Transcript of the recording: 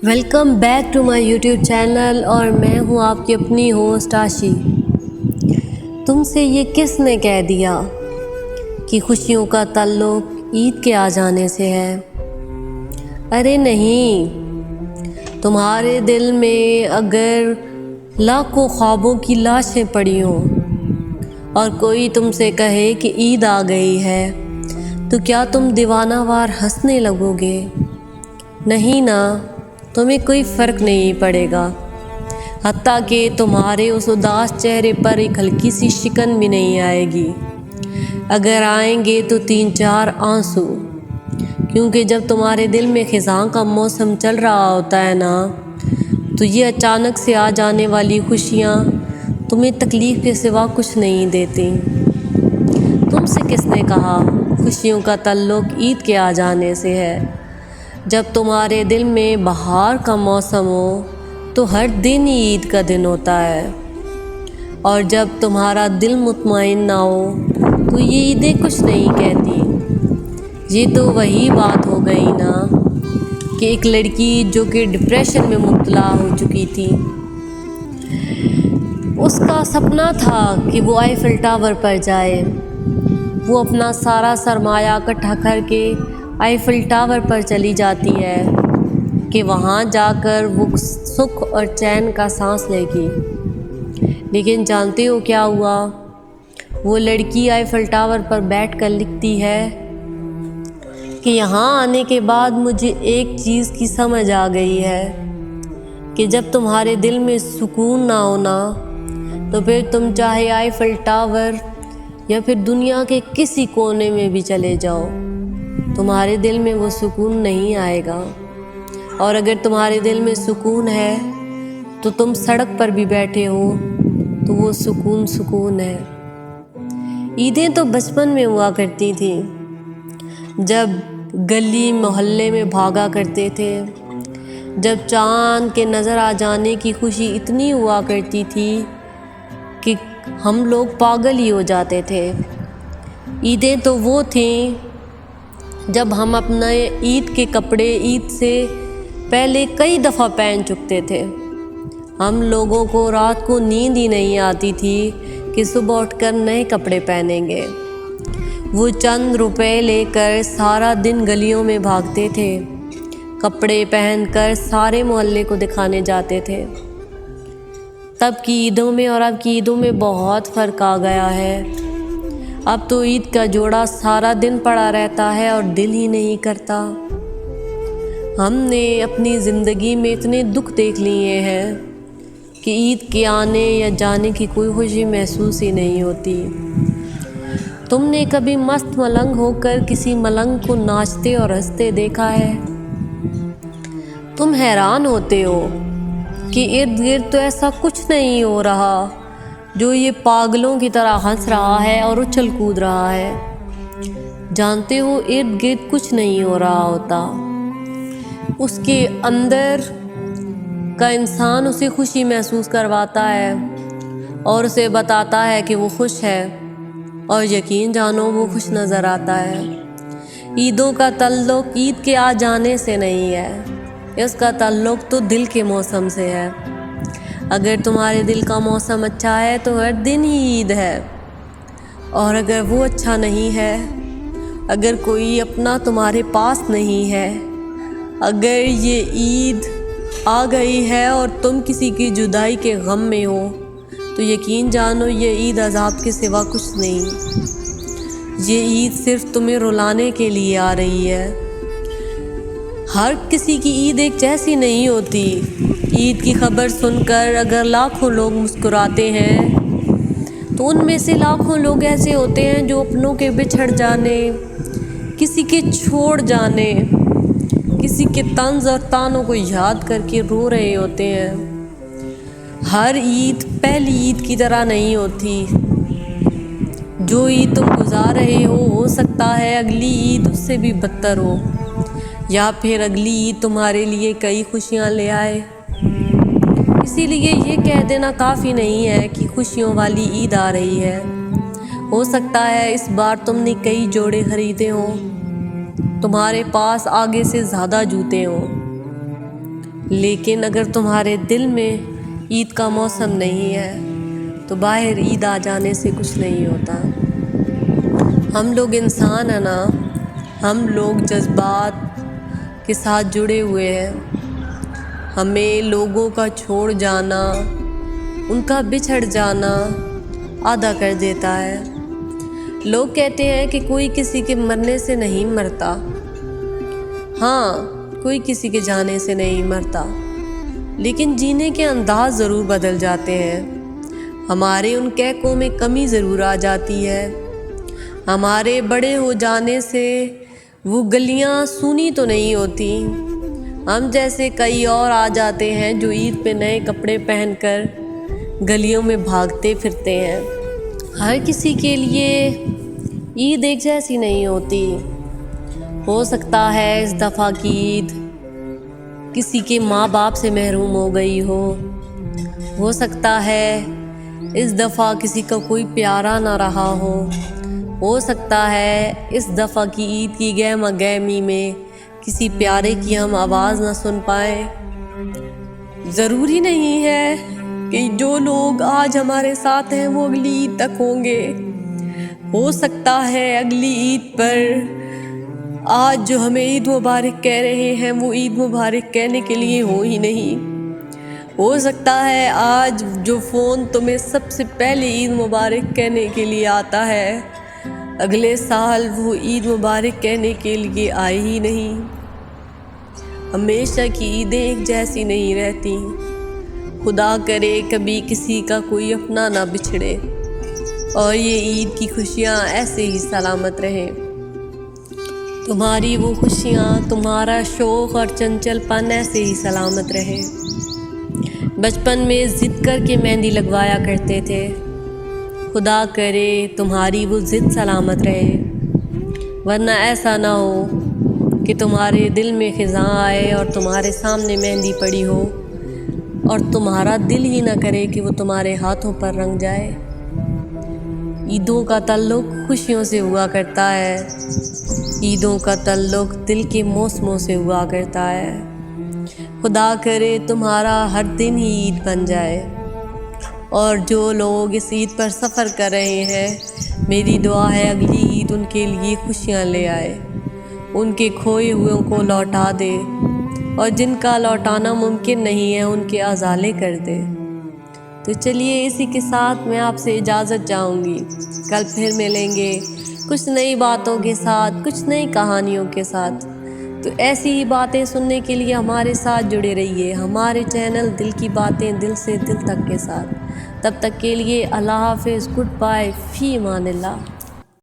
Welcome back to my YouTube channel, اور میں ہوں آپ کی اپنی ہوسٹ آشی۔ تم سے یہ کس نے کہہ دیا کہ خوشیوں کا تعلق عید کے آ جانے سے ہے؟ ارے نہیں، تمہارے دل میں اگر لاکھوں خوابوں کی لاشیں پڑی ہوں اور کوئی تم سے کہے کہ عید آ گئی ہے، تو کیا تم دیوانہ وار ہنسنے لگو گے؟ نہیں نا، تمہیں کوئی فرق نہیں پڑے گا، حتیٰ کہ تمہارے اس اداس چہرے پر ایک ہلکی سی شکن بھی نہیں آئے گی۔ اگر آئیں گے تو 3-4 آنسو، کیونکہ جب تمہارے دل میں خزاں کا موسم چل رہا ہوتا ہے نا، تو یہ اچانک سے آ جانے والی خوشیاں تمہیں تکلیف کے سوا کچھ نہیں دیتی۔ تم سے کس نے کہا خوشیوں کا تعلق عید کے آ جانے سے ہے؟ جب تمہارے دل میں بہار کا موسم ہو تو ہر دن ہی عید کا دن ہوتا ہے، اور جب تمہارا دل مطمئن نہ ہو تو یہ عیدیں کچھ نہیں کہتی۔ یہ تو وہی بات ہو گئی نا کہ ایک لڑکی جو کہ ڈپریشن میں مبتلا ہو چکی تھی، اس کا سپنا تھا کہ وہ آئیفل ٹاور پر جائے۔ وہ اپنا سارا سرمایہ اکٹھا کر کے آئیفل ٹاور پر چلی جاتی ہے کہ وہاں جا کر وہ سکھ اور چین کا سانس لے گی۔ لیکن جانتے ہو کیا ہوا؟ وہ لڑکی آئیفل ٹاور پر بیٹھ کر لکھتی ہے کہ یہاں آنے کے بعد مجھے ایک چیز کی سمجھ آ گئی ہے کہ جب تمہارے دل میں سکون نہ ہونا تو پھر تم چاہے آئیفل ٹاور یا پھر دنیا کے کسی کونے میں بھی چلے جاؤ، تمہارے دل میں وہ سکون نہیں آئے گا۔ اور اگر تمہارے دل میں سکون ہے تو تم سڑک پر بھی بیٹھے ہو تو وہ سکون ہے۔ عیدیں تو بچپن میں ہوا کرتی تھیں، جب گلی محلے میں بھاگا کرتے تھے، جب چاند کے نظر آ جانے کی خوشی اتنی ہوا کرتی تھی کہ ہم لوگ پاگل ہی ہو جاتے تھے۔ عیدیں تو وہ تھیں جب ہم اپنے عید کے کپڑے عید سے پہلے کئی دفعہ پہن چکتے تھے۔ ہم لوگوں کو رات کو نیند ہی نہیں آتی تھی کہ صبح اٹھ کر نئے کپڑے پہنیں گے۔ وہ چند روپے لے کر سارا دن گلیوں میں بھاگتے تھے، کپڑے پہن کر سارے محلے کو دکھانے جاتے تھے۔ تب کی عیدوں میں اور اب کی عیدوں میں بہت فرق آ گیا ہے۔ اب تو عید کا جوڑا سارا دن پڑا رہتا ہے اور دل ہی نہیں کرتا۔ ہم نے اپنی زندگی میں اتنے دکھ دیکھ لیے ہیں کہ عید کے آنے یا جانے کی کوئی خوشی محسوس ہی نہیں ہوتی۔ تم نے کبھی مست ملنگ ہو کر کسی ملنگ کو ناچتے اور ہنستے دیکھا ہے؟ تم حیران ہوتے ہو کہ ارد گرد تو ایسا کچھ نہیں ہو رہا جو یہ پاگلوں کی طرح ہنس رہا ہے اور اچھل کود رہا ہے۔ جانتے ہو ارد گرد کچھ نہیں ہو رہا ہوتا، اس کے اندر کا انسان اسے خوشی محسوس کرواتا ہے اور اسے بتاتا ہے کہ وہ خوش ہے، اور یقین جانو وہ خوش نظر آتا ہے۔ عیدوں کا تعلق عید کے آ جانے سے نہیں ہے، اس کا تعلق تو دل کے موسم سے ہے۔ اگر تمہارے دل کا موسم اچھا ہے تو ہر دن ہی عید ہے، اور اگر وہ اچھا نہیں ہے، اگر کوئی اپنا تمہارے پاس نہیں ہے، اگر یہ عید آ گئی ہے اور تم کسی کی جدائی کے غم میں ہو، تو یقین جانو یہ عید عذاب کے سوا کچھ نہیں۔ یہ عید صرف تمہیں رلانے کے لیے آ رہی ہے۔ ہر کسی کی عید ایک جیسی نہیں ہوتی۔ عید کی خبر سن کر اگر لاکھوں لوگ مسکراتے ہیں تو ان میں سے لاکھوں لوگ ایسے ہوتے ہیں جو اپنوں کے بچھڑ جانے، کسی کے چھوڑ جانے، کسی کے طنز اور طعنوں کو یاد کر کے رو رہے ہوتے ہیں۔ ہر عید پہلی عید کی طرح نہیں ہوتی۔ جو عید تم گزار رہے ہو سکتا ہے اگلی عید اس سے بھی بدتر ہو، یا پھر اگلی عید تمہارے لیے کئی خوشیاں لے آئے۔ اسی لیے یہ کہہ دینا کافی نہیں ہے کہ خوشیوں والی عید آ رہی ہے۔ ہو سکتا ہے اس بار تم نے کئی جوڑے خریدے ہوں، تمہارے پاس آگے سے زیادہ جوتے ہوں، لیکن اگر تمہارے دل میں عید کا موسم نہیں ہے تو باہر عید آ جانے سے کچھ نہیں ہوتا۔ ہم لوگ انسان ہیں نا، ہم لوگ جذبات کے ساتھ جڑے ہوئے ہیں۔ ہمیں لوگوں کا چھوڑ جانا، ان کا بچھڑ جانا آدھا کر دیتا ہے۔ لوگ کہتے ہیں کہ کوئی کسی کے مرنے سے نہیں مرتا۔ ہاں، کوئی کسی کے جانے سے نہیں مرتا، لیکن جینے کے انداز ضرور بدل جاتے ہیں۔ ہمارے ان کہکوں میں کمی ضرور آ جاتی ہے۔ ہمارے بڑے ہو جانے سے وہ گلیاں سونی تو نہیں ہوتی۔ ہم جیسے کئی اور آ جاتے ہیں جو عید پہ نئے کپڑے پہن کر گلیوں میں بھاگتے پھرتے ہیں۔ ہر کسی کے لیے عید ایک جیسی نہیں ہوتی۔ ہو سکتا ہے اس دفعہ کی عید کسی کے ماں باپ سے محروم ہو گئی ہو سکتا ہے اس دفعہ کسی کا کوئی پیارا نہ رہا ہو سکتا ہے اس دفعہ کی عید کی گہما گہمی میں کسی پیارے کی ہم آواز نہ سن پائیں۔ ضروری نہیں ہے کہ جو لوگ آج ہمارے ساتھ ہیں وہ اگلی عید تک ہوں گے۔ ہو سکتا ہے اگلی عید پر آج جو ہمیں عید مبارک کہہ رہے ہیں وہ عید مبارک کہنے کے لیے ہو ہی نہیں۔ ہو سکتا ہے آج جو فون تمہیں سب سے پہلے عید مبارک کہنے کے لیے آتا ہے اگلے سال وہ عید مبارک کہنے کے لیے آئے ہی نہیں۔ ہمیشہ کی عیدیں ایک جیسی نہیں رہتی۔ خدا کرے کبھی کسی کا کوئی اپنا نہ بچھڑے اور یہ عید کی خوشیاں ایسے ہی سلامت رہیں۔ تمہاری وہ خوشیاں، تمہارا شوق اور چنچل پن ایسے ہی سلامت رہے۔ بچپن میں ضد کر کے مہندی لگوایا کرتے تھے، خدا کرے تمہاری وہ ضد سلامت رہے، ورنہ ایسا نہ ہو کہ تمہارے دل میں خزاں آئے اور تمہارے سامنے مہندی پڑی ہو اور تمہارا دل ہی نہ کرے کہ وہ تمہارے ہاتھوں پر رنگ جائے۔ عیدوں کا تعلق خوشیوں سے ہوا کرتا ہے، عیدوں کا تعلق دل کے موسموں سے ہوا کرتا ہے۔ خدا کرے تمہارا ہر دن ہی عید بن جائے، اور جو لوگ اس عید پر سفر کر رہے ہیں میری دعا ہے اگلی عید ان کے لیے خوشیاں لے آئے، ان کے کھوئے ہوئے کو لوٹا دے، اور جن کا لوٹانا ممکن نہیں ہے ان کے ازالے کر دے۔ تو چلیے اسی کے ساتھ میں آپ سے اجازت چاہوں گی۔ کل پھر ملیں گے کچھ نئی باتوں کے ساتھ، کچھ نئی کہانیوں کے ساتھ۔ تو ایسی ہی باتیں سننے کے لیے ہمارے ساتھ جڑے رہیے، ہمارے چینل دل کی باتیں دل سے دل تک کے ساتھ۔ تب تک کے لیے اللہ حافظ، گڈ بائے، فی امان اللہ۔